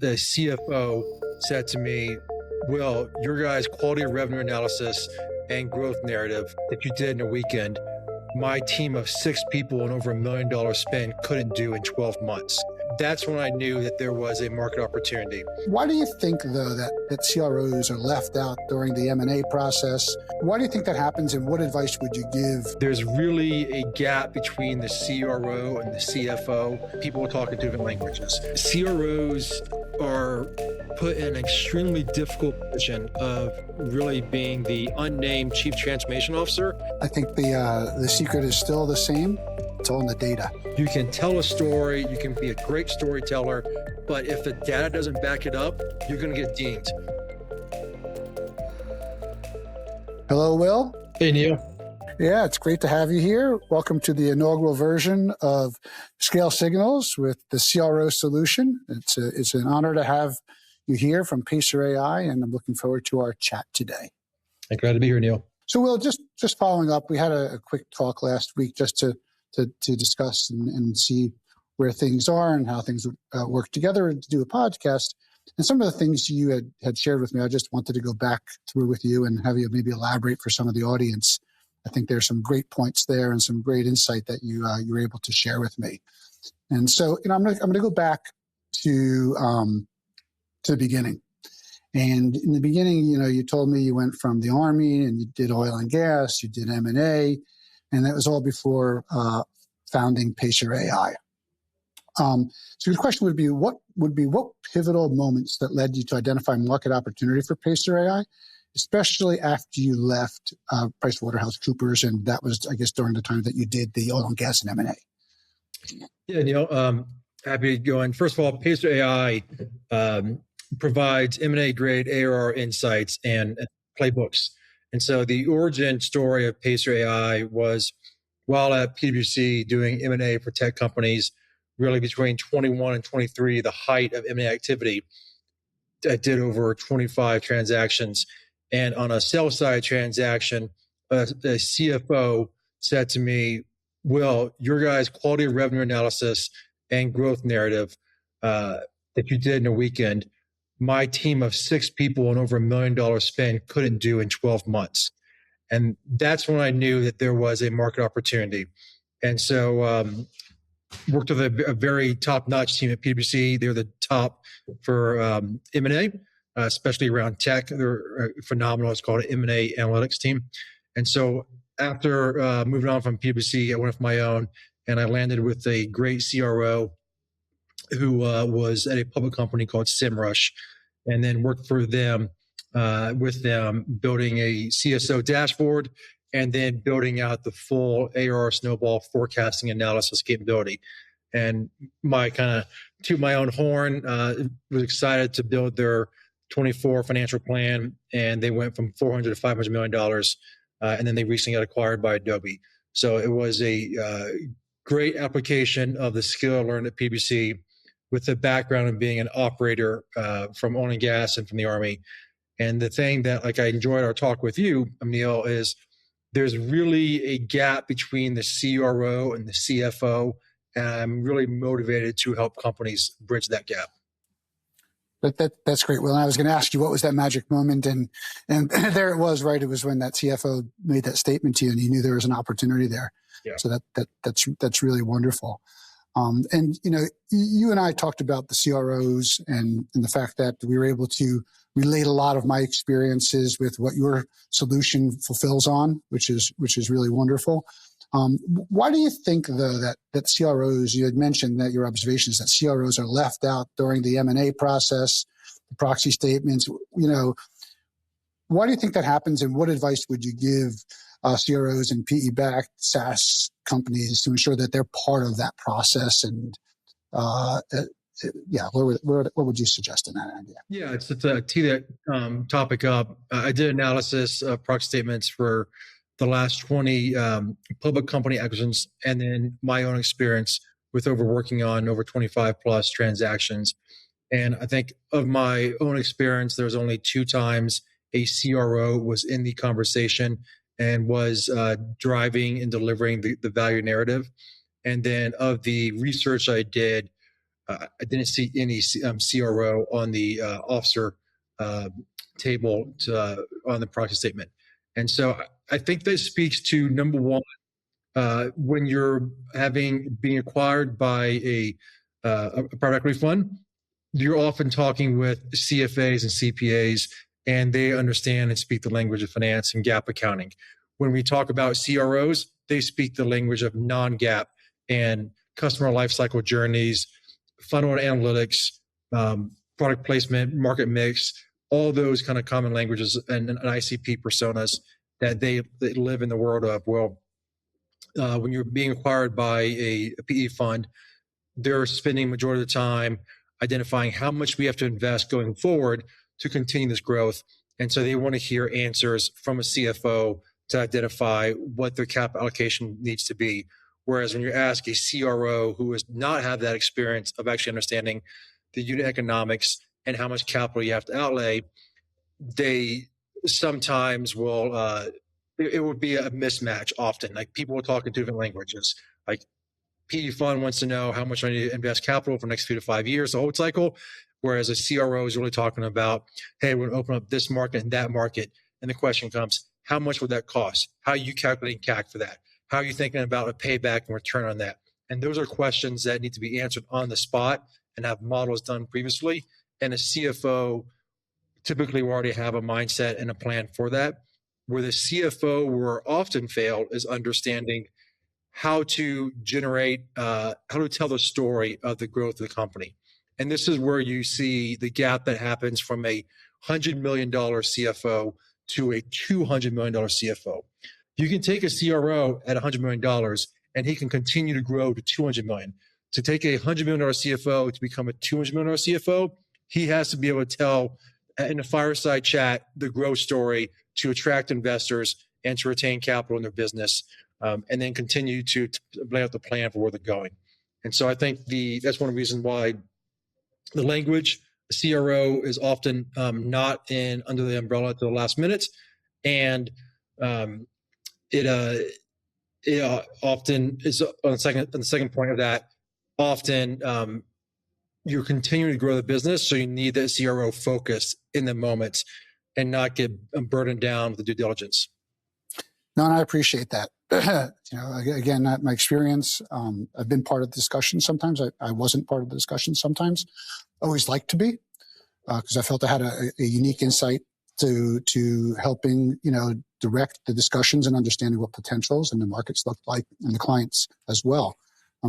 the CFO said to me, "Will, your guys' quality of revenue analysis and growth narrative that you did in a weekend, my team of 6 people and over $1 million spend couldn't do in 12 months." That's when I knew that there was a market opportunity. Why do you think, though, that CROs are left out during the M&A process? Why do you think that happens, and what advice would you give? There's really a gap between the CRO and the CFO. People talk in different languages. CROs are put in an extremely difficult position of really being the unnamed chief transformation officer. I think the secret is still the same. It's all in the data. You can tell a story, you can be a great storyteller, but if the data doesn't back it up, you're going to get dinged. Hello, Will. Hey, Neil. Yeah, it's great to have you here. Welcome to the inaugural version of Scale Signals with the CRO solution. It's an honor to have you here from Pacer AI, and I'm looking forward to our chat today. I'm glad to be here, Neil. So, Will, just following up, we had a quick talk last week just to discuss and see where things are and how things work together and to do a podcast. And some of the things you had shared with me, I just wanted to go back through with you and have you maybe elaborate for some of the audience. I think there's some great points there and some great insight that you were able to share with me. And so, I'm going to go back to the beginning. And in the beginning, you told me you went from the Army and you did oil and gas, you did M&A, and that was all before founding Pacer AI. So the question would be, what pivotal moments that led you to identify market opportunity for Pacer AI, especially after you left PricewaterhouseCoopers, and that was, I guess, during the time that you did the oil and gas and M&A. Yeah, Neil, happy to go in. First of all, Pacer AI provides M&A grade ARR insights and playbooks. And so the origin story of Pacer AI was while at PwC doing M&A for tech companies, really between 21 and 23, the height of M&A activity. I did over 25 transactions. And on a sell side transaction, the CFO said to me, "Will, your guys' quality of revenue analysis and growth narrative that you did in a weekend, my team of 6 people and over $1 million spend couldn't do in 12 months. And that's when I knew that there was a market opportunity. And so worked with a very top-notch team at PwC. They're the top for M&A, especially around tech. They're phenomenal. It's called an M&A analytics team. And so after moving on from PwC, I went off my own, and I landed with a great CRO who was at a public company called SEMrush, and then worked for them, with them, building a CSO dashboard and then building out the full ARR snowball forecasting analysis capability. And my kind of toot my own horn, was excited to build their 24 financial plan, and they went from $400 to $500 million, and then they recently got acquired by Adobe. So it was a great application of the skill I learned at PwC, with the background of being an operator from oil and gas and from the Army. And the thing that I enjoyed our talk with you, Neil, is there's really a gap between the CRO and the CFO. And I'm really motivated to help companies bridge that gap. That's great, Will. And I was going to ask you, what was that magic moment? And there it was, right? It was when that CFO made that statement to you and you knew there was an opportunity there. Yeah. So that's really wonderful. And you and I talked about the CROs and the fact that we were able to relate a lot of my experiences with what your solution fulfills on, which is really wonderful. Why do you think, though, that CROs, you had mentioned that your observations that CROs are left out during the M&A process, the proxy statements, why do you think that happens, and what advice would you give CROs and PE-backed SaaS companies to ensure that they're part of that process? And what would you suggest in that idea? Yeah, it's to tee that topic up. I did analysis of proxy statements for the last 20 public company acquisitions, and then my own experience with working on over 25 plus transactions. And I think of my own experience, there was only 2 times a CRO was in the conversation and was driving and delivering the value narrative. And then of the research I did, I didn't see any CRO on the officer table on the proxy statement. And so I think this speaks to, number one, when you're being acquired by a private equity fund, you're often talking with CFAs and CPAs, and they understand and speak the language of finance and GAAP accounting. When we talk about CROs, they speak the language of non-GAAP and customer lifecycle journeys, funnel analytics, product placement, market mix, all those kind of common languages and ICP personas that they live in the world of. Well, when you're being acquired by a PE fund, they're spending majority of the time identifying how much we have to invest going forward to continue this growth. And so they want to hear answers from a CFO to identify what their cap allocation needs to be. Whereas when you ask a CRO who has not had that experience of actually understanding the unit economics and how much capital you have to outlay, they sometimes will, it would be a mismatch often. Like people will talk in two different languages. Like PE fund wants to know how much I need to invest capital for the next 3 to 5 years, the whole cycle. Whereas a CRO is really talking about, hey, we're going to open up this market and that market. And the question comes, how much would that cost? How are you calculating CAC for that? How are you thinking about a payback and return on that? And those are questions that need to be answered on the spot and have models done previously. And a CFO typically will already have a mindset and a plan for that. Where the CFO will often fail is understanding how to generate, how to tell the story of the growth of the company. And this is where you see the gap that happens from a $100 million CFO to a $200 million CFO. You can take a CRO at $100 million and he can continue to grow to $200 million. To take a $100 million CFO to become a $200 million CFO, he has to be able to tell in a fireside chat the growth story to attract investors and to retain capital in their business. And then continue to lay out the plan for where they're going. And so I think that's one of the reasons why the language, the CRO is often not under the umbrella to the last minute. And it often is on the second point of that, often you're continuing to grow the business. So you need that CRO focus in the moment and not get burdened down with the due diligence. No, and I appreciate that. Again, my experience, I've been part of the discussion sometimes. I wasn't part of the discussion sometimes. Always liked to be, because I felt I had a unique insight to helping, direct the discussions and understanding what potentials and the markets look like and the clients as well.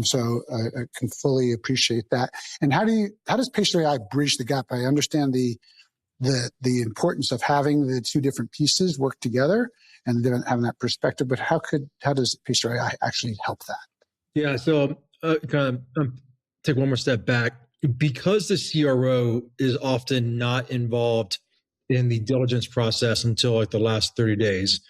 So I can fully appreciate that. And how does Pacer AI bridge the gap? I understand the importance of having the two different pieces work together and then having that perspective, but how does Pacer AI actually help that? Yeah, so take one more step back. Because the CRO is often not involved in the diligence process until like the last 30 days,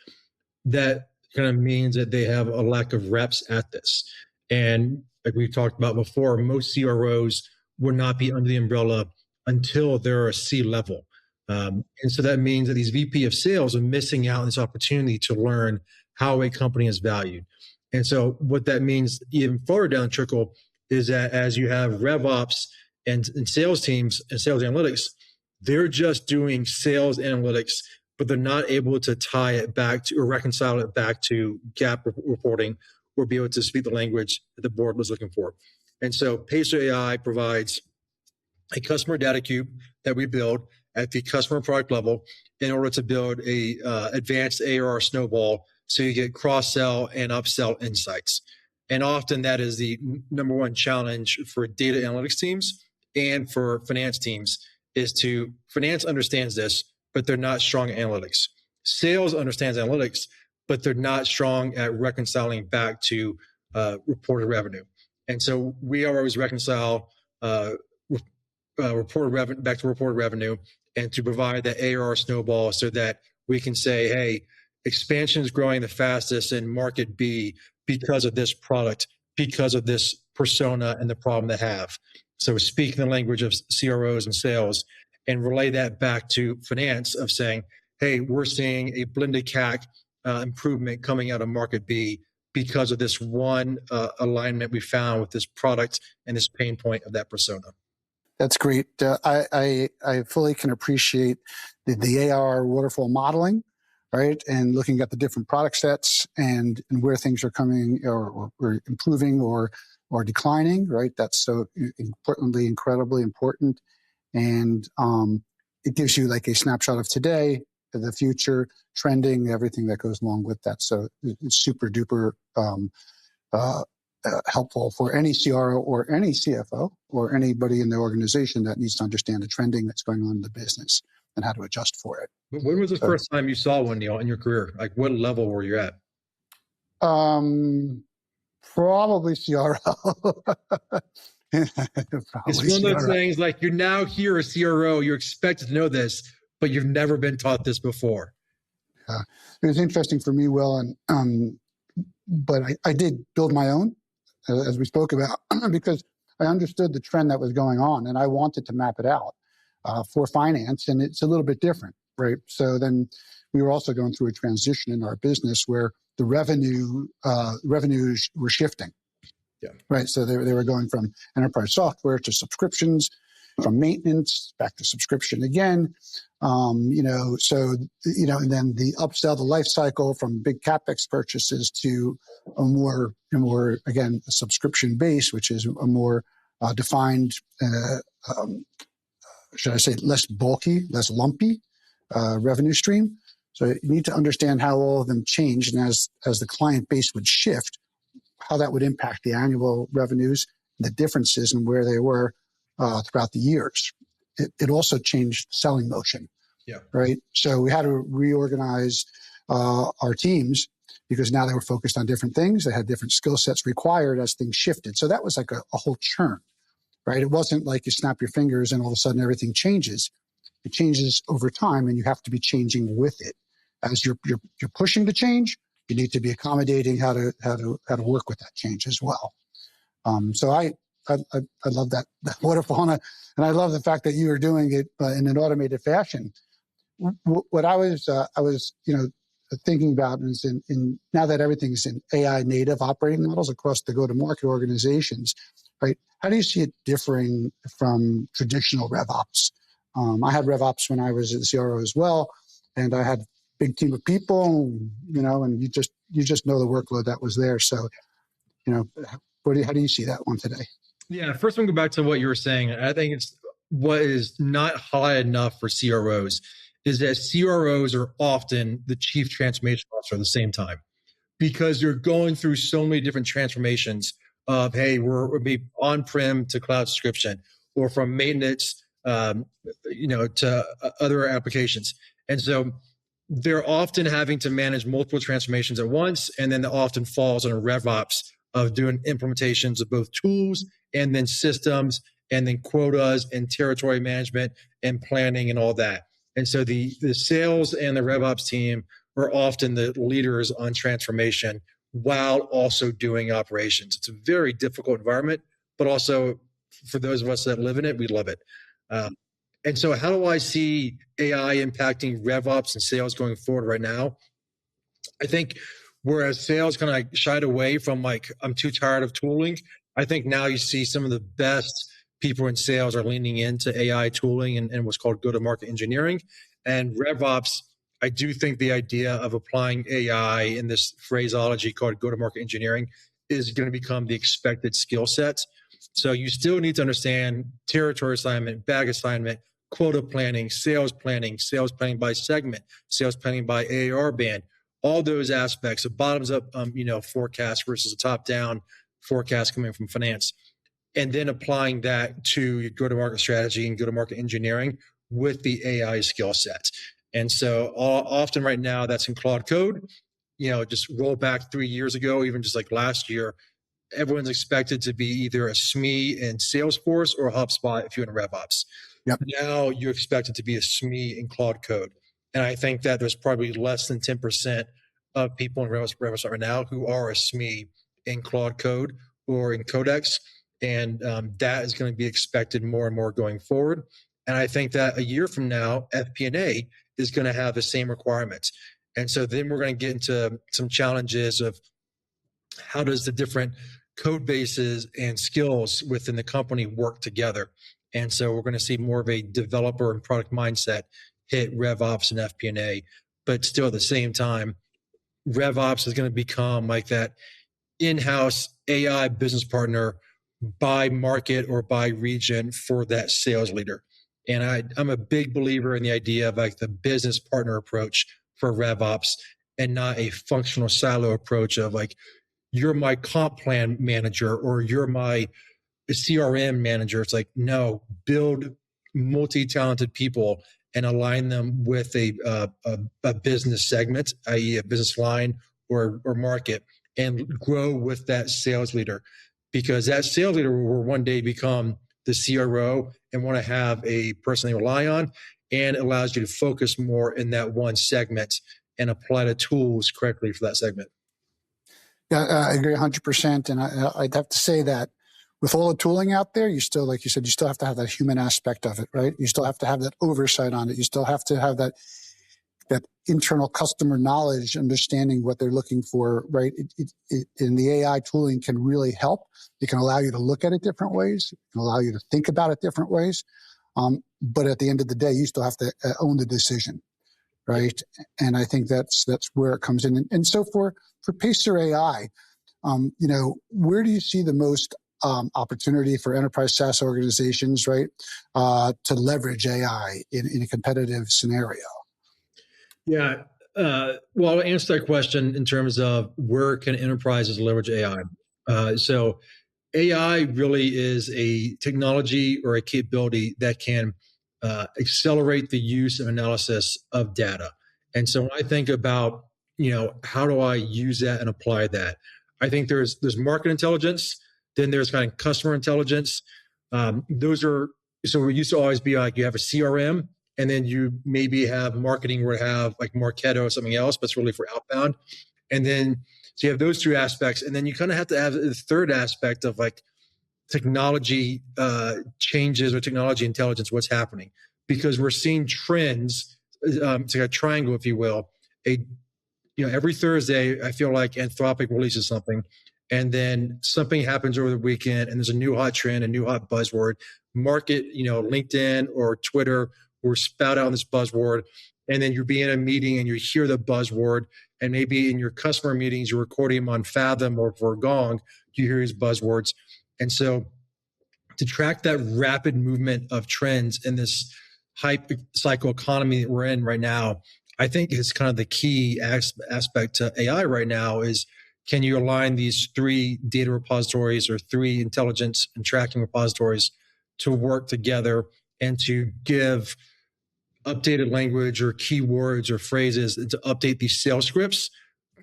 that kind of means that they have a lack of reps at this. And like we've talked about before, most CROs will not be under the umbrella until they're a C level. And so that means that these VP of sales are missing out on this opportunity to learn how a company is valued. And so what that means even further down the trickle is that as you have RevOps and sales teams and sales analytics, they're just doing sales analytics, but they're not able to tie it back to or reconcile it back to GAAP reporting or be able to speak the language that the board was looking for. And so Pacer AI provides a customer data cube that we build at the customer product level in order to build a advanced ARR snowball so you get cross-sell and upsell insights. And often that is the number one challenge for data analytics teams and for finance teams is finance understands this, but they're not strong at analytics. Sales understands analytics, but they're not strong at reconciling back to reported revenue. And so we always reconcile reported revenue back to reported revenue and to provide that ARR snowball so that we can say, hey, expansion is growing the fastest in market B because of this product, because of this persona and the problem they have. So speaking the language of CROs and sales and relay that back to finance of saying, hey, we're seeing a blended CAC improvement coming out of market B because of this one alignment we found with this product and this pain point of that persona. That's great. I fully can appreciate the AR waterfall modeling, right? And looking at the different product sets and where things are coming or improving or declining, right? That's so importantly, incredibly important. And it gives you like a snapshot of today, the future, trending, everything that goes along with that. So it's super duper helpful for any CRO or any CFO or anybody in the organization that needs to understand the trending that's going on in the business and how to adjust for it. When was the first time you saw one, Neil, in your career? Like, what level were you at? Probably CRO. It's one of those things like you're now here as CRO, you're expected to know this, but you've never been taught this before. It was interesting for me, Will, and but I did build my own, as we spoke about, because I understood the trend that was going on, and I wanted to map it out for finance, and it's a little bit different, right? So then we were also going through a transition in our business where the revenues were shifting. Yeah. Right. So they were going from enterprise software to subscriptions, from maintenance back to subscription again. And then the upsell, the life cycle from big CapEx purchases to a more again, a subscription base, which is a more defined, should I say, less bulky, less lumpy revenue stream. So you need to understand how all of them changed, and as the client base would shift, how that would impact the annual revenues, the differences in where they were throughout the years. It also changed selling motion. Yeah. Right. So we had to reorganize our teams because now they were focused on different things. They had different skill sets required as things shifted. So that was like a whole churn. Right. It wasn't like you snap your fingers and all of a sudden everything changes. It changes over time, and you have to be changing with it. As you're pushing to change, you need to be accommodating how to work with that change as well. So I love that waterfall, and I love the fact that you are doing it in an automated fashion. What I was thinking about is in now that everything's in AI native operating models across the go-to-market organizations, right? How do you see it differing from traditional RevOps? I had RevOps when I was at the CRO as well, and I had a big team of people, and you just know the workload that was there. So, how do you see that one today? Yeah, first I'm going to go back to what you were saying. I think it's what is not high enough for CROs is that CROs are often the chief transformation officer at the same time, because you're going through so many different transformations of, hey, we'll be on-prem to cloud subscription, or from maintenance, to other applications. And so they're often having to manage multiple transformations at once. And then it often falls on a RevOps of doing implementations of both tools and then systems and then quotas and territory management and planning and all that. And so the sales and the RevOps team are often the leaders on transformation while also doing operations. It's a very difficult environment, but also for those of us that live in it, we love it. And so how do I see AI impacting RevOps and sales going forward right now? I think whereas sales kind of like shied away from like, I'm too tired of tooling, I think now you see some of the best people in sales are leaning into AI tooling and what's called go-to-market engineering. And RevOps, I do think the idea of applying AI in this phraseology called go-to-market engineering is going to become the expected skill set. So you still need to understand territory assignment, bag assignment, quota planning, sales planning by segment, sales planning by AAR band, all those aspects, a bottoms up, forecast versus a top down forecast coming from finance. And then applying that to your go-to-market strategy and go-to-market engineering with the AI skill set. And so often right now that's in Claude Code. Just roll back 3 years ago, even just like last year, everyone's expected to be either a SME in Salesforce or HubSpot if you're in RevOps. Yep. Now you're expected to be a SME in Claude Code. And I think that there's probably less than 10% of people in RevOps right now who are a SME in Claude Code or in Codex. And that is going to be expected more and more going forward. And I think that a year from now, FP&A is going to have the same requirements. And so then we're going to get into some challenges of how does the different code bases and skills within the company work together? And so we're going to see more of a developer and product mindset hit RevOps and FP&A, but still at the same time, RevOps is going to become like that in-house AI business partner by market or by region for that sales leader. And I'm a big believer in the idea of like the business partner approach for RevOps and not a functional silo approach of like, you're my comp plan manager or you're my CRM manager. It's like, no, build multi-talented people and align them with a business segment, i.e. a business line or market, and grow with that sales leader, because that sales leader will one day become the CRO and want to have a person they rely on, and it allows you to focus more in that one segment and apply the tools correctly for that segment. Yeah, I agree 100%. And I'd have to say that with all the tooling out there, you still, like you said, you still have to have that human aspect of it, right? You still have to have that oversight on it. You still have to have that internal customer knowledge, understanding what they're looking for, right? And the AI tooling can really help. It can allow you to look at it different ways. It can allow you to think about it different ways. But at the end of the day, you still have to own the decision, right? And I think that's where it comes in. And so for Pacer AI, where do you see the most opportunity for enterprise SaaS organizations, right, to leverage AI in a competitive scenario? Yeah. Well, I'll answer that question in terms of where can enterprises leverage AI. So AI really is a technology or a capability that can accelerate the use of analysis of data. And so when I think about, how do I use that and apply that? I think there's market intelligence, then there's kind of customer intelligence. So it used to always be like you have a CRM, and then you maybe have marketing where you have like Marketo or something else, but it's really for outbound. And then, so you have those two aspects. And then you kind of have to have the third aspect of like technology changes or technology intelligence, what's happening. Because we're seeing trends, it's like a triangle, if you will. Every Thursday, I feel like Anthropic releases something. And then something happens over the weekend and there's a new hot trend, a new hot buzzword. Market, LinkedIn or Twitter will spout out this buzzword. And then you'll be in a meeting and you hear the buzzword. And maybe in your customer meetings, you're recording them on Fathom or for Gong, you hear these buzzwords. And so to track that rapid movement of trends in this hype cycle economy that we're in right now, I think is kind of the key aspect to AI right now is, can you align these 3 data repositories or 3 intelligence and tracking repositories to work together and to give updated language or keywords or phrases and to update these sales scripts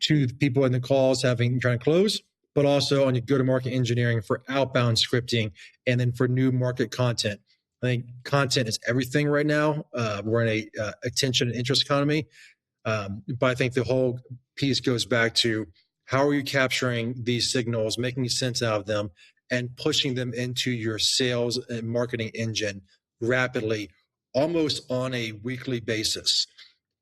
to the people in the calls trying to close, but also on your go-to-market engineering for outbound scripting and then for new market content. I think content is everything right now. We're in a attention and interest economy. But I think the whole piece goes back to, how are you capturing these signals, making sense out of them, and pushing them into your sales and marketing engine rapidly, almost on a weekly basis.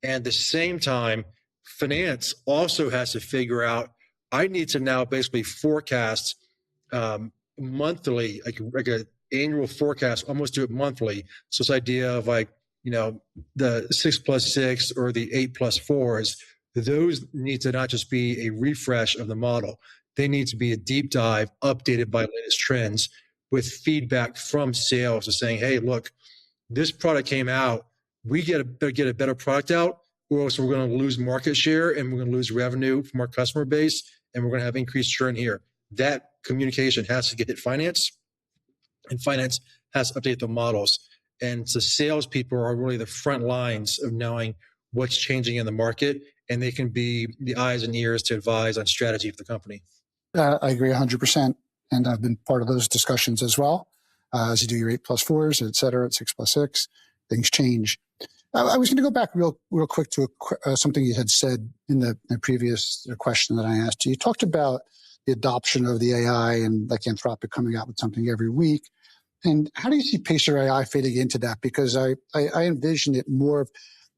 And at the same time, finance also has to figure out, I need to now basically forecast monthly, like an annual forecast, almost do it monthly. So this idea of like, the 6+6 or the 8+4s, those need to not just be a refresh of the model. They need to be a deep dive, updated by latest trends with feedback from sales of saying, hey, look, this product came out. We get a better product out, or else we're going to lose market share and we're going to lose revenue from our customer base, and we're going to have increased churn here. That communication has to get hit finance, and finance has to update the models. And so salespeople are really the front lines of knowing what's changing in the market, and they can be the eyes and ears to advise on strategy for the company. I agree 100%. And I've been part of those discussions as well. As you do your 8+4s, et cetera, at 6+6, things change. I was going to go back real quick to something you had said in the previous question that I asked you. You talked about the adoption of the AI and like Anthropic coming out with something every week. And how do you see Pacer AI fitting into that? Because I envision it more of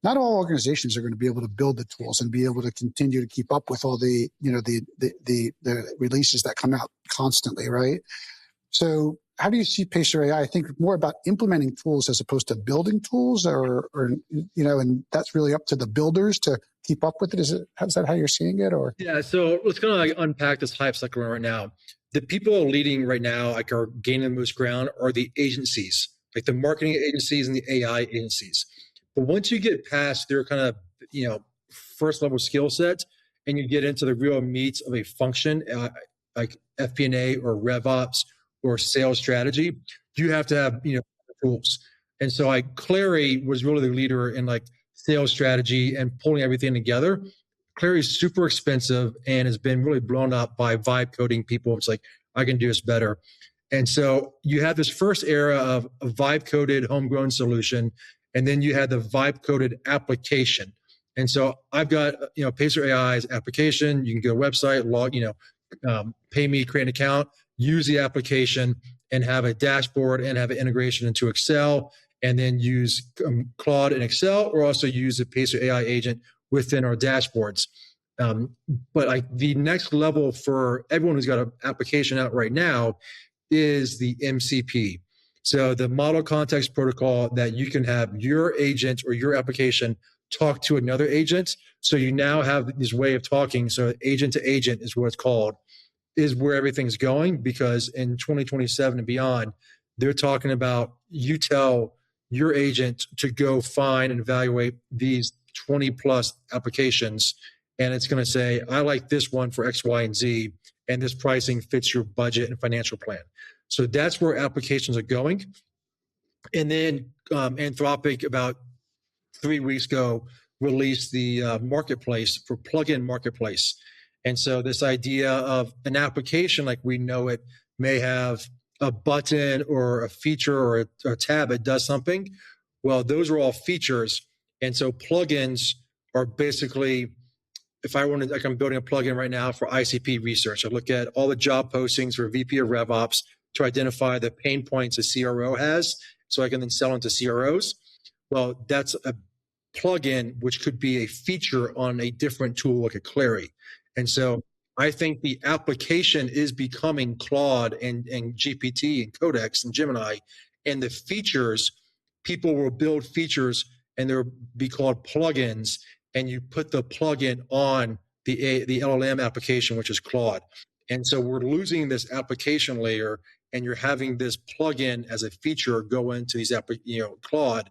not all organizations are going to be able to build the tools and be able to continue to keep up with all the, the releases that come out constantly, right? So how do you see Pacer AI? I think more about implementing tools as opposed to building tools, or and that's really up to the builders to keep up with it. Is that how you're seeing it? Or yeah, so let's kind of like unpack this hype cycle right now. The people leading right now, like are gaining the most ground, are the agencies, like the marketing agencies and the AI agencies. But once you get past their kind of first level skill sets, and you get into the real meat of a function, like FP&A or RevOps or sales strategy, you have to have tools. And so like Clary was really the leader in like sales strategy and pulling everything together. Clary is super expensive and has been really blown up by vibe coding people. It's like, I can do this better. And so you have this first era of a vibe coded homegrown solution, and then you had the vibe coded application. And so I've got Pacer AI's application. You can go to a website, log, pay me, create an account, use the application, and have a dashboard and have an integration into Excel, and then use Claude in Excel, or also use the Pacer AI agent within our dashboards. But like the next level for everyone who's got an application out right now is the MCP. So the model context protocol that you can have your agent or your application talk to another agent. So you now have this way of talking. So agent to agent is what it's called, is where everything's going, because in 2027 and beyond, they're talking about you tell your agent to go find and evaluate these 20 plus applications. And it's going to say, I like this one for X, Y, and Z, and this pricing fits your budget and financial plan. So that's where applications are going. And then Anthropic, about 3 weeks ago, released the marketplace for plugin marketplace. And so this idea of an application like we know it may have a button or a feature or a tab that does something. Well, those are all features. And so plugins are basically, if I wanted, like I'm building a plugin right now for ICP research. I look at all the job postings for VP of RevOps to identify the pain points a CRO has, so I can then sell into CROs. Well, that's a plugin, which could be a feature on a different tool like a Clary. And so I think the application is becoming Claude and GPT and Codex and Gemini, and the features, people will build features and they'll be called plugins, and you put the plugin on the LLM application, which is Claude. And so we're losing this application layer, and you're having this plugin as a feature go into these Claude,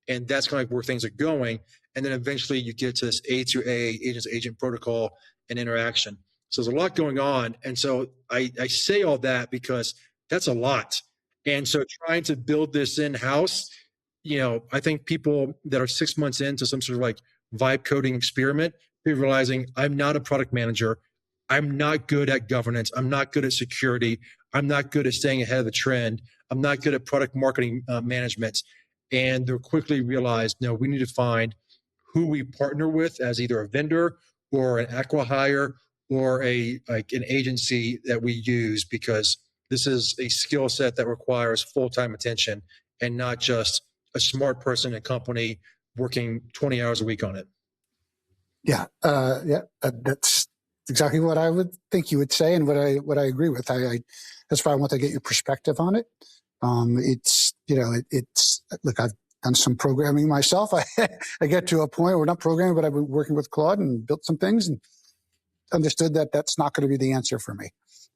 and that's kind of where things are going. And then eventually you get to this A to A, agent to agent protocol and interaction. So there's a lot going on. And so I say all that because that's a lot. And so trying to build this in-house, I think people that are 6 months into some sort of like vibe coding experiment, they're realizing I'm not a product manager. I'm not good at governance. I'm not good at security. I'm not good at staying ahead of the trend. I'm not good at product marketing management. And they'll quickly realize, no, we need to find who we partner with as either a vendor or an acqui-hire or an agency that we use, because this is a skill set that requires full-time attention and not just a smart person in a company working 20 hours a week on it. Yeah, that's exactly what I would think you would say, and what I agree with. That's why I want to get your perspective on it. It's look, I've done some programming myself. I get to a point where not programming, but I've been working with Claude and built some things and understood that that's not going to be the answer for me,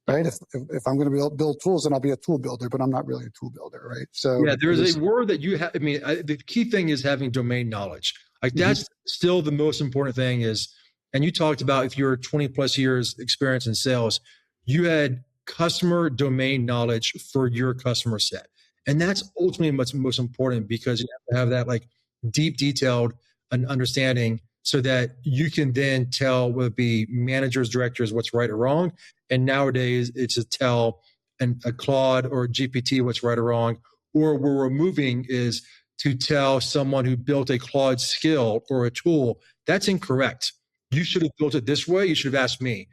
right? If I'm going to build tools, then I'll be a tool builder, but I'm not really a tool builder, right? So yeah, there's a word that you have. I mean, the key thing is having domain knowledge. Like that's still the most important thing is, and you talked about if you're 20 plus years experience in sales, you had customer domain knowledge for your customer set. And that's ultimately what's most important, because you have to have that like deep, detailed understanding so that you can then tell whether it be managers, directors, what's right or wrong. And nowadays it's to tell a Claude or a GPT what's right or wrong. Or what we're moving is to tell someone who built a Claude skill or a tool, that's incorrect. You should have built it this way. You should have asked me.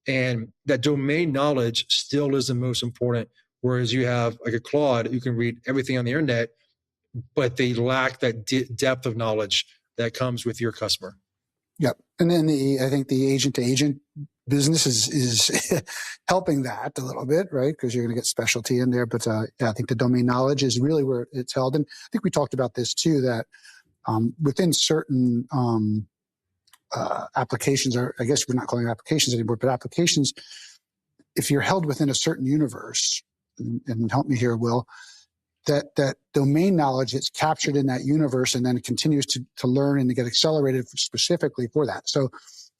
And that domain knowledge still is the most important. Whereas you have like a Claude, you can read everything on the internet, but they lack that depth of knowledge that comes with your customer. Yep. And then I think the agent to agent business is helping that a little bit, right? Because you're going to get specialty in there. But I think the domain knowledge is really where it's held. And I think we talked about this too, that within certain applications, or I guess we're not calling it applications anymore, but applications, if you're held within a certain universe, and help me here, Will, that domain knowledge gets captured in that universe and then it continues to learn and to get accelerated specifically for that. So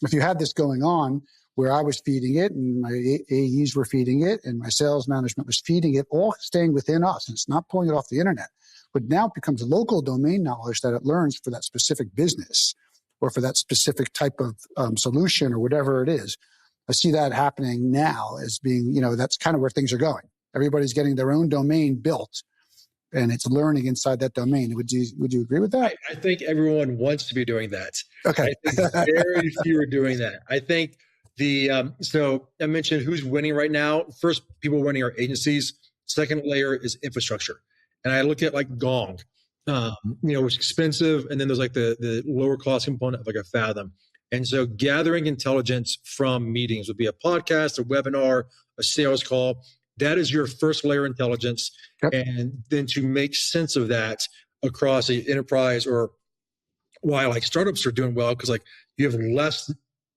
if you had this going on where I was feeding it and my AEs were feeding it and my sales management was feeding it, all staying within us, and it's not pulling it off the internet, but now it becomes local domain knowledge that it learns for that specific business or for that specific type of solution or whatever it is. I see that happening now as being, that's kind of where things are going. Everybody's getting their own domain built, and it's learning inside that domain. Would you agree with that? I think everyone wants to be doing that. Okay. I think very few are doing that. I think so I mentioned who's winning right now. First, people winning are agencies. Second layer is infrastructure. And I look at like Gong, it's expensive. And then there's like the lower cost component of like a Fathom. And so gathering intelligence from meetings would be a podcast, a webinar, a sales call. That is your first layer intelligence. Yep. And then to make sense of that across the enterprise, or why like startups are doing well, because like you have less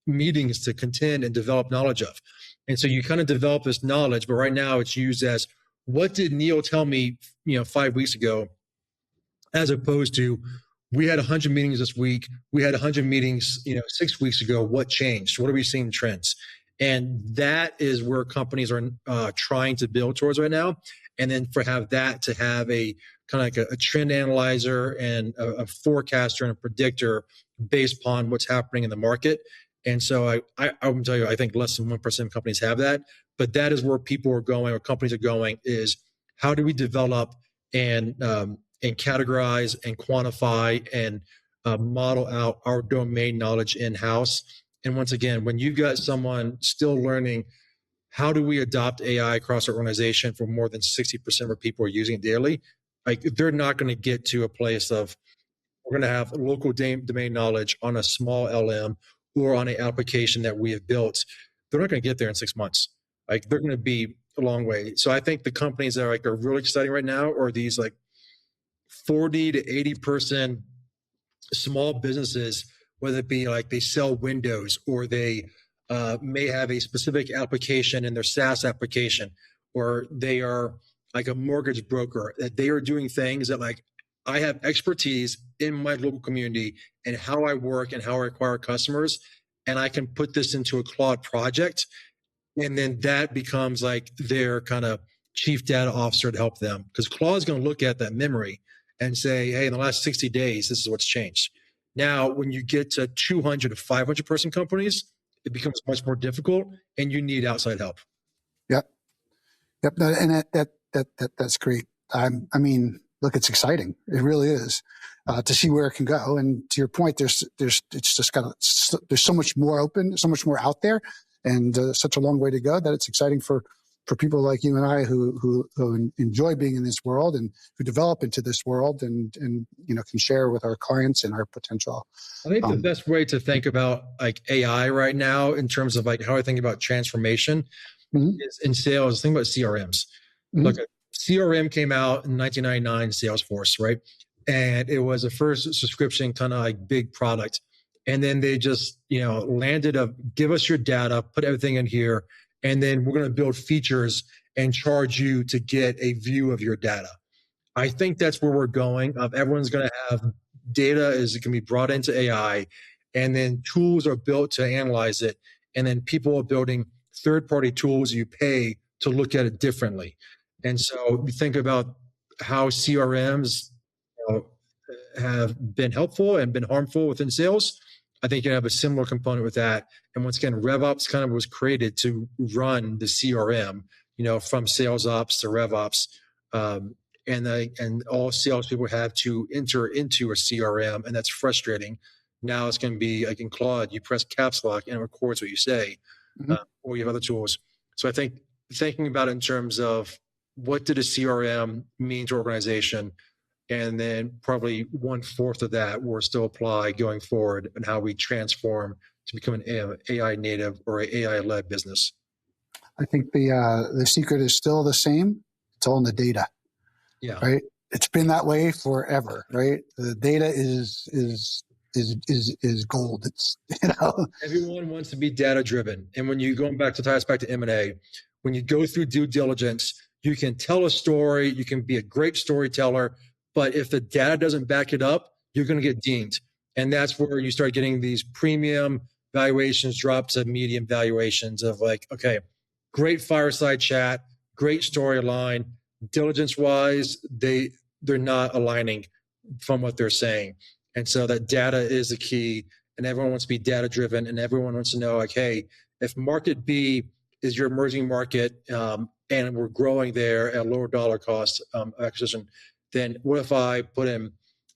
meetings to contend and develop knowledge of. And so you kind of develop this knowledge, but right now it's used as, what did Neil tell me, 5 weeks ago, as opposed to, we had 100 meetings this week. We had 100 meetings, 6 weeks ago. What changed? What are we seeing trends? And that is where companies are trying to build towards right now. And then to have a kind of like a trend analyzer and a forecaster and a predictor based upon what's happening in the market. And so I will tell you, I think less than 1% of companies have that. But that is where people are going, or companies are going, is how do we develop and categorize and quantify and model out our domain knowledge in-house. And once again, when you've got someone still learning, how do we adopt AI across our organization for more than 60% of our people are using it daily? Like, they're not going to get to a place of, we're going to have local domain knowledge on a small LM or on an application that we have built. They're not going to get there in 6 months. Like, they're going to be a long way. So I think the companies that are really exciting right now are these like 40 to 80 person small businesses, whether it be like they sell windows, or they may have a specific application in their SaaS application, or they are like a mortgage broker, that they are doing things that like, I have expertise in my local community and how I work and how I acquire customers, and I can put this into a Claude project. And then that becomes like their kind of chief data officer to help them, because Claude is going to look at that memory and say, hey, in the last 60 days, this is what's changed. Now, when you get to 200 to 500 person companies, it becomes much more difficult, and you need outside help. Yep. And that's great. I mean, look, it's exciting. It really is, to see where it can go. And to your point, there's so much more open, so much more out there, and such a long way to go, that it's exciting for people like you and I who enjoy being in this world and who develop into this world and can share with our clients and our potential. I think the best way to think about like AI right now, in terms of like how I think about transformation, is in sales. Think about CRMs. Look, CRM came out in 1999, Salesforce, right? And it was a first subscription kind of like big product. And then they just, landed give us your data, put everything in here, and then we're going to build features and charge you to get a view of your data. I think that's where we're going. Everyone's going to have data is can be brought into AI, and then tools are built to analyze it. And then people are building third-party tools you pay to look at it differently. And so you think about how CRMs have been helpful and been harmful within sales. I think you have a similar component with that. And once again, RevOps kind of was created to run the CRM, from sales ops to RevOps. And all salespeople have to enter into a CRM, and that's frustrating. Now it's going to be like in Claude, you press caps lock and it records what you say, or you have other tools. So I think thinking about it in terms of what did a CRM mean to organization, and then probably 1/4 of that will still apply going forward and how we transform to become an AI native or an AI led business. I think the secret is still the same. It's all in the data, Yeah. right? It's been that way forever, right? The data is gold. It's, you know. Everyone wants to be data driven. And when you going back to tie us back to M&A, when you go through due diligence, you can tell a story, you can be a great storyteller, but if the data doesn't back it up, you're going to get dinged. And that's where you start getting these premium valuations drop to medium valuations of like, okay, great fireside chat, great storyline, diligence wise, they're not aligning from what they're saying. And so that data is the key, and everyone wants to be data driven, and everyone wants to know like, hey, if market B is your emerging market, and we're growing there at a lower dollar cost acquisition, then what if I put in,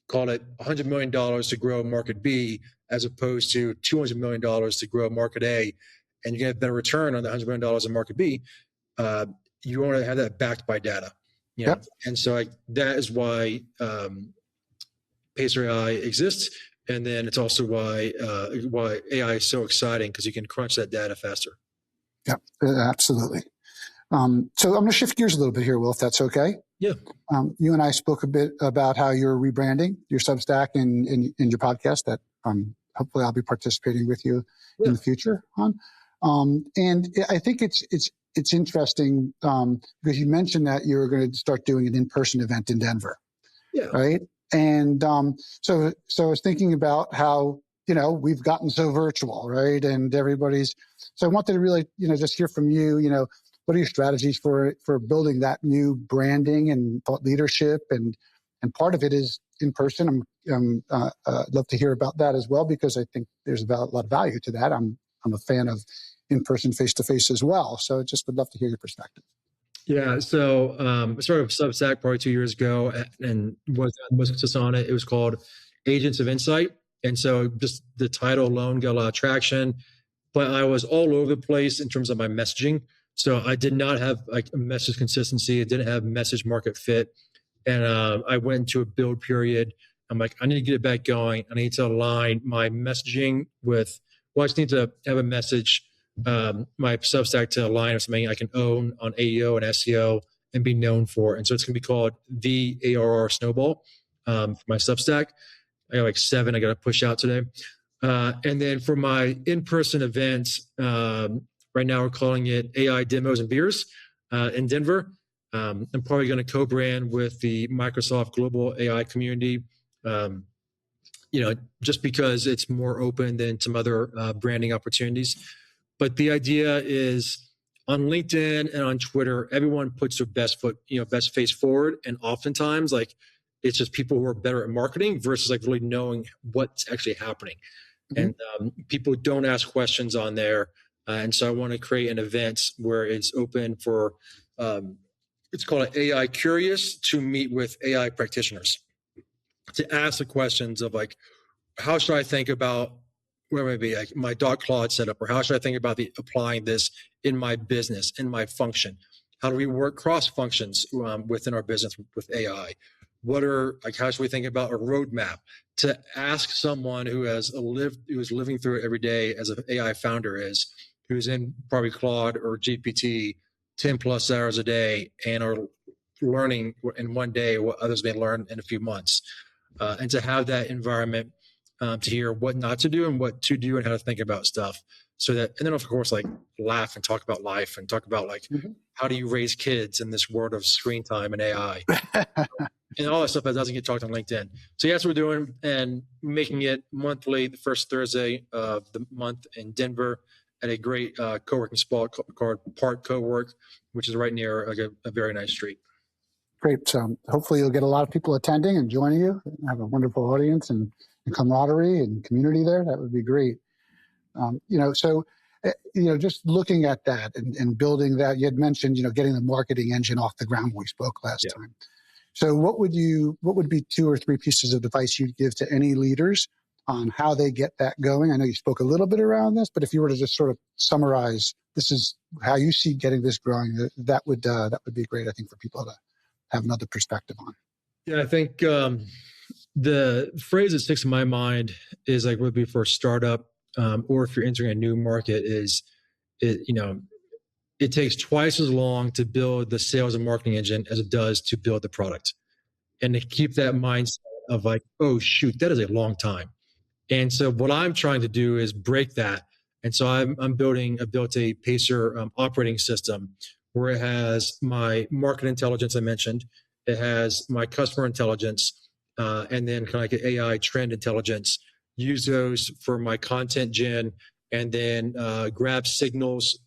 call it $100 million to grow market B as opposed to $200 million to grow market A, and you get a better return on the $100 million in market B, you want to have that backed by data. You know? Yep. And so that is why Pacer AI exists. And then it's also why AI is so exciting, because you can crunch that data faster. Yep, absolutely. So I'm going to shift gears a little bit here, Will, if that's okay. Yeah. You and I spoke a bit about how you're rebranding your Substack in your podcast that hopefully I'll be participating with you in the future on. And I think it's interesting because you mentioned that you're going to start doing an in-person event in Denver. Yeah. Right. And so I was thinking about how, you know, we've gotten so virtual, right? And so I wanted to really, you know, just hear from you, you know, what are your strategies for building that new branding and thought leadership? And part of it is in person. I'd love to hear about that as well, because I think there's a lot of value to that. I'm a fan of in-person, face-to-face as well. So just would love to hear your perspective. Yeah, so I started with Substack probably 2 years ago, and was consistent on it. It was called Agents of Insight, and so just the title alone got a lot of traction. But I was all over the place in terms of my messaging, so I did not have like a message consistency. I didn't have message market fit, and I went into a build period. I'm like, I need to get it back going. I need to align my messaging with. Well, I just need to have a message. My Substack to align with something I can own on AEO and SEO and be known for. And so it's going to be called the ARR Snowball for my Substack. I got like 7 I got to push out today. And then for my in-person events, right now we're calling it AI Demos and Beers in Denver. I'm probably going to co-brand with the Microsoft Global AI community, you know, just because it's more open than some other branding opportunities. But the idea is on LinkedIn and on Twitter, everyone puts their best face forward. And oftentimes, like, it's just people who are better at marketing versus like really knowing what's actually happening. Mm-hmm. And people don't ask questions on there. And so I want to create an event where it's open for, it's called AI Curious, to meet with AI practitioners, to ask the questions of like, how should I think about where maybe like my .Claude setup, or how should I think about applying this in my business, in my function? How do we work cross functions within our business with AI? How should we think about a roadmap to ask someone who is living through it every day as an AI founder who's in probably Claude or GPT 10 plus hours a day and are learning in one day what others may learn in a few months, and to have that environment. To hear what not to do and what to do and how to think about stuff. So that, and then of course, like laugh and talk about life and talk about like, how do you raise kids in this world of screen time and AI and all that stuff that doesn't get talked on LinkedIn. So yeah, that's what we're doing, and making it monthly, the first Thursday of the month in Denver at a great co-working spot called Park Co-work, which is right near like a very nice street. Great. So hopefully you'll get a lot of people attending and joining you, and have a wonderful audience and camaraderie and community there. That would be great. You know, so, you know, just looking at that and building that, you had mentioned, you know, getting the marketing engine off the ground when we spoke last time. So what would be 2 or 3 pieces of advice you'd give to any leaders on how they get that going? I know you spoke a little bit around this, but if you were to just sort of summarize, this is how you see getting this growing, that would be great, I think, for people to have another perspective on. Yeah, I think the phrase that sticks in my mind is like would be for a startup, or if you're entering a new market, is it it takes twice as long to build the sales and marketing engine as it does to build the product, and to keep that mindset of like, oh shoot, that is a long time. And so what I'm trying to do is break that. And so I'm building, I built a Pacer operating system where it has my market intelligence I mentioned, it has my customer intelligence, and then kind of like an AI trend intelligence. Use those for my content gen, and then grab signals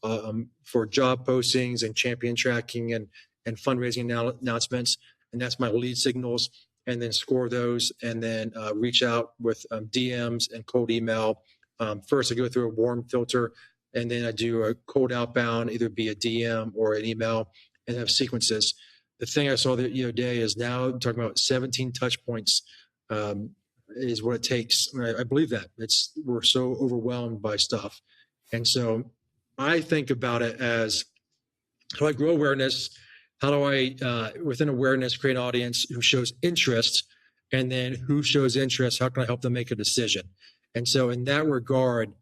for job postings and champion tracking and fundraising announcements. And that's my lead signals, and then score those, and then reach out with DMs and cold email. First, I go through a warm filter, and then I do a cold outbound, either be a DM or an email, and have sequences. The thing I saw the other day is now talking about 17 touch points is what it takes. I believe that we're so overwhelmed by stuff, and so I think about it as, how do I grow awareness? How do I, within awareness, create an audience who shows interest? And then who shows interest? How can I help them make a decision? And so, in that regard,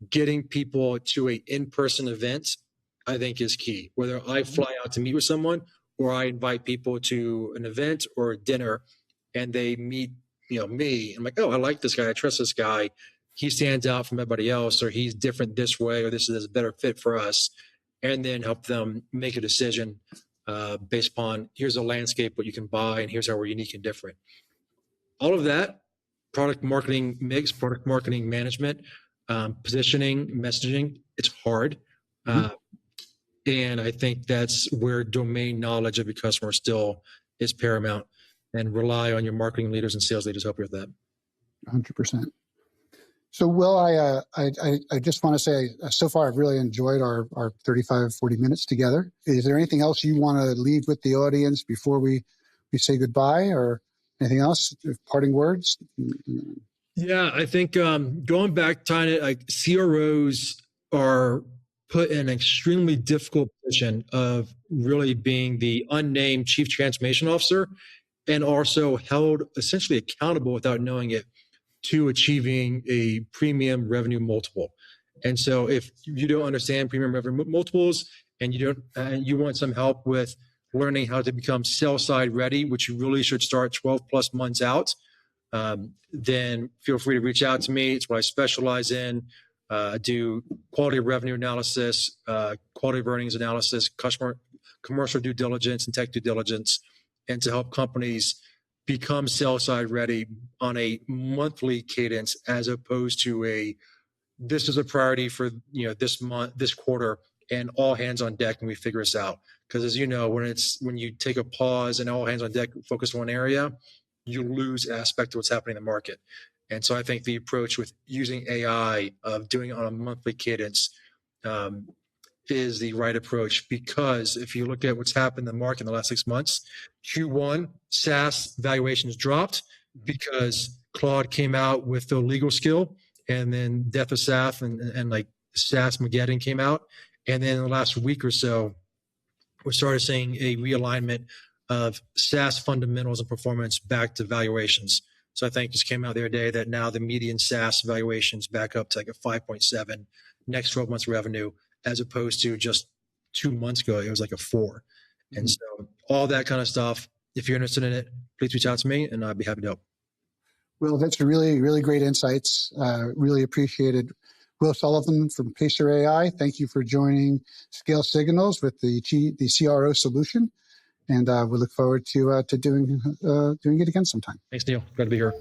getting people to an in-person event, I think, is key. Whether I fly out to meet with someone, or I invite people to an event or a dinner, and they meet, me. I'm like, oh, I like this guy. I trust this guy. He stands out from everybody else, or he's different this way, or this is a better fit for us. And then help them make a decision based upon, here's a landscape, what you can buy, and here's how we're unique and different. All of that, product marketing mix, product marketing management, positioning, messaging, it's hard. And I think that's where domain knowledge of your customer still is paramount, and rely on your marketing leaders and sales leaders to help you with that. 100%. So, Will, I just want to say, so far, I've really enjoyed our 35, 40 minutes together. Is there anything else you want to leave with the audience before we say goodbye, or anything else? Parting words? Yeah, I think going back, tying it, like CROs are put in an extremely difficult position of really being the unnamed chief transformation officer, and also held essentially accountable without knowing it to achieving a premium revenue multiple. And so if you don't understand premium revenue multiples, and you want some help with learning how to become sell side ready, which you really should start 12 plus months out, then feel free to reach out to me. It's what I specialize in. I do quality of revenue analysis, quality of earnings analysis, commercial due diligence, and tech due diligence, and to help companies become sell side ready on a monthly cadence, as opposed to this is a priority for this month, this quarter, and all hands on deck and we figure this out. Because as you know, when you take a pause and all hands on deck focus on one area, you lose aspect of what's happening in the market. And so I think the approach with using AI, of doing it on a monthly cadence, is the right approach. Because if you look at what's happened in the market in the last 6 months, Q1 SaaS valuations dropped because Claude came out with the legal skill, and then Death of SaaS and like SaaS Mageddon came out. And then in the last week or so, we started seeing a realignment of SaaS fundamentals and performance back to valuations. So I think just came out the other day that now the median SaaS valuations back up to like a 5.7 next 12 months revenue, as opposed to just 2 months ago, it was like a 4. And so all that kind of stuff, if you're interested in it, please reach out to me and I'd be happy to help. Well, that's really, really great insights. Really appreciated. Will Sullivan from Pacer AI, thank you for joining Scale Signals with the CRO solution. And we look forward to doing it again sometime. Thanks, Neil. Glad to be here.